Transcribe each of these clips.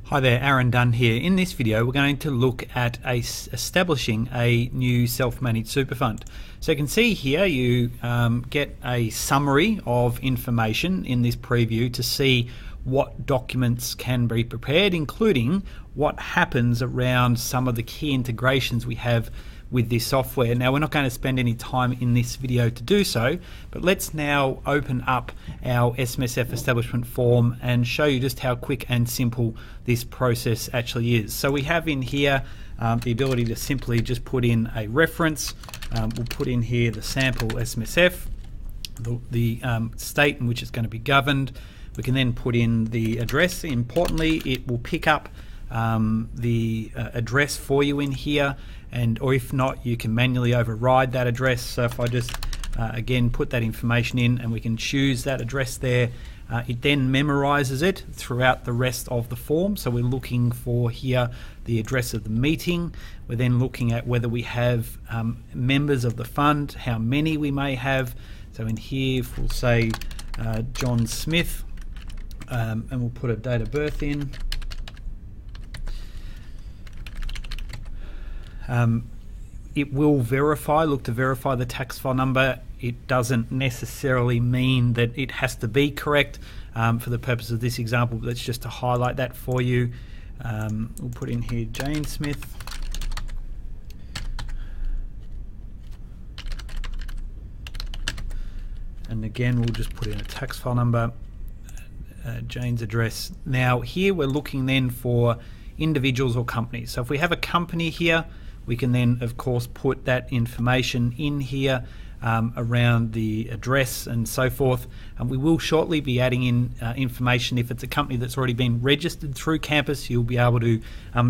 Hi there, Aaron Dunn here. In this video we're going to look at establishing a new self-managed super fund. So you can see here you get a summary of information in this preview to see what documents can be prepared, including what happens around some of the key integrations we have with this software. Now, we're not going to spend any time in this video to do so, but let's now open up our SMSF establishment form and show you just how quick and simple this process actually is. So we have in here the ability to simply just put in a reference. We'll put in here the sample SMSF, the state in which it's going to be governed. We can then put in the address. Importantly, it will pick up the address for you in here, or if not, you can manually override that address. So if I just again put that information in and we can choose that address there, it then memorizes it throughout the rest of the form. So we're looking for here the address of the meeting. We're then looking at whether we have members of the fund, how many we may have. So in here, if we'll say John Smith, and we'll put a date of birth in. It will look to verify the tax file number. It doesn't necessarily mean that it has to be correct for the purpose of this example, but that's just to highlight that for you. We'll put in here Jane Smith. And again, we'll just put in a tax file number, Jane's address. Now here we're looking then for individuals or companies. So if we have a company here, we can then of course put that information in here around the address and so forth. And we will shortly be adding in information if it's a company that's already been registered through campus. You'll be able to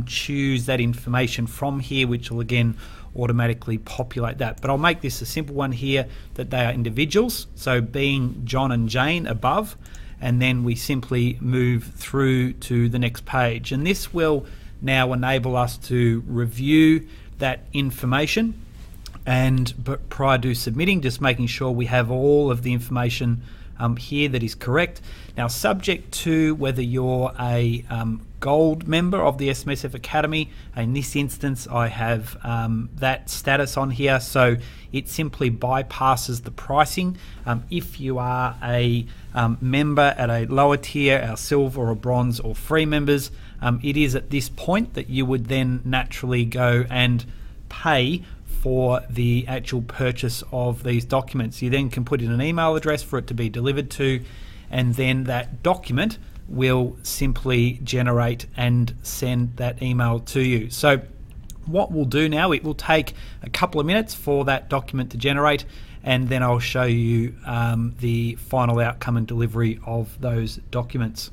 choose that information from here, which will again automatically populate that. But I'll make this a simple one here, that they are individuals, so being John and Jane above, and then we simply move through to the next page. And this will now enable us to review that information, but prior to submitting, just making sure we have all of the information here that is correct. Now, subject to whether you're a gold member of the SMSF Academy, in this instance I have that status on here, so it simply bypasses the pricing. If you are a member at a lower tier, our silver or bronze or free members, it is at this point that you would then naturally go and pay for the actual purchase of these documents. You then can put in an email address for it to be delivered to, and then that document will simply generate and send that email to you. So what we'll do now, it will take a couple of minutes for that document to generate, and then I'll show you the final outcome and delivery of those documents.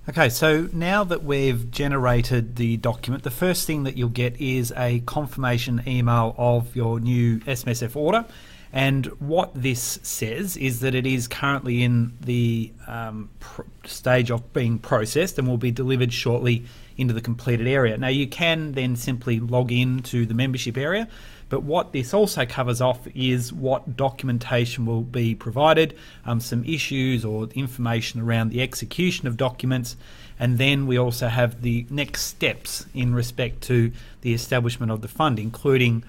Okay, so now that we've generated the document, the first thing that you'll get is a confirmation email of your new SMSF order. And what this says is that it is currently in the stage of being processed and will be delivered shortly into the completed area. Now, you can then simply log in to the membership area, but what this also covers off is what documentation will be provided, some issues or information around the execution of documents, and then we also have the next steps in respect to the establishment of the fund, including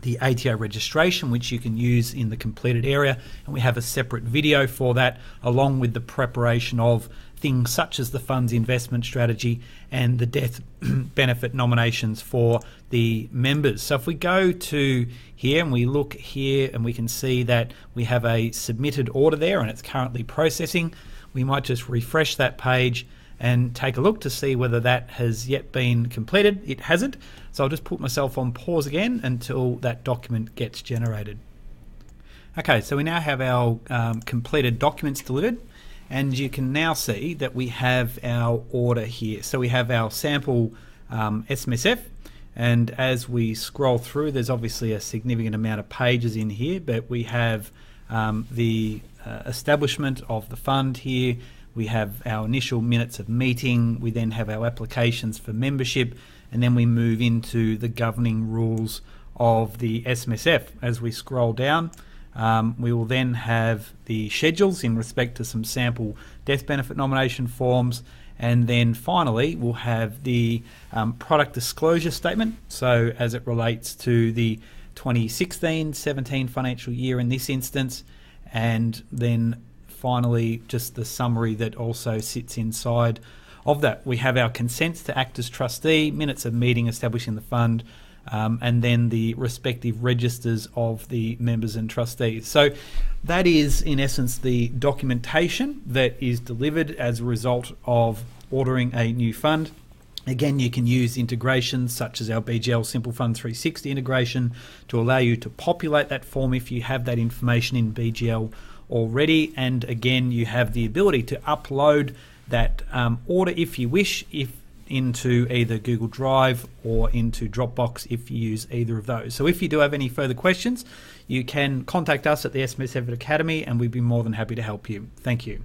the ATO registration, which you can use in the completed area, and we have a separate video for that, along with the preparation of things such as the fund's investment strategy and the death benefit nominations for the members. So if we go to here and we look here and we can see that we have a submitted order there and it's currently processing, we might just refresh that page and take a look to see whether that has yet been completed. It hasn't, so I'll just put myself on pause again until that document gets generated. Okay, so we now have our completed documents delivered, and you can now see that we have our order here. So we have our sample SMSF, and as we scroll through, there's obviously a significant amount of pages in here, but we have the establishment of the fund here. We have our initial minutes of meeting, we then have our applications for membership, and then we move into the governing rules of the SMSF. As we scroll down, we will then have the schedules in respect to some sample death benefit nomination forms, And then finally, we'll have the product disclosure statement. So as it relates to the 2016-17 financial year in this instance, and then finally just the summary that also sits inside of that. We have our consents to act as trustee, minutes of meeting establishing the fund, and then the respective registers of the members and trustees. So that is in essence the documentation that is delivered as a result of ordering a new fund. Again, you can use integrations such as our BGL Simple Fund 360 integration to allow you to populate that form if you have that information in BGL already. And again, you have the ability to upload that order if you wish, into either Google Drive or into Dropbox if you use either of those. So if you do have any further questions, you can contact us at the SMSF Academy and we'd be more than happy to help you. Thank you.